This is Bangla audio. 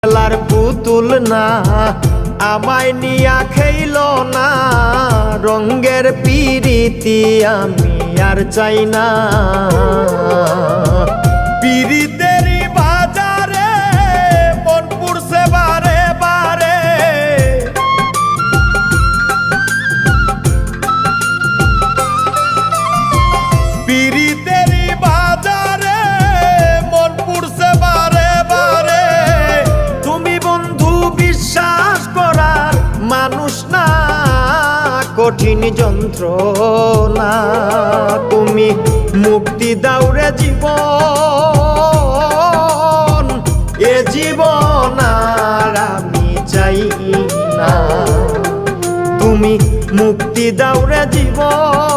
খেলার পুতুল না আমায় নিয়া খেইল না, রঙ্গের পিরিতি আমি আর চাই না। পিরিতেরই বাজারে মন পুড়ছে বারে বারে, পিরিতেরই বাজারে মন পুড়ছে বারে বারে। তুমি বন্ধু বিশ্বাস করার মানুষ না, কঠিন যন্ত্রণা। তুমি মুক্তি দাও রে জীবন, এ জীবন আর আমি চাই না। তুমি মুক্তি দাও রে জীবন।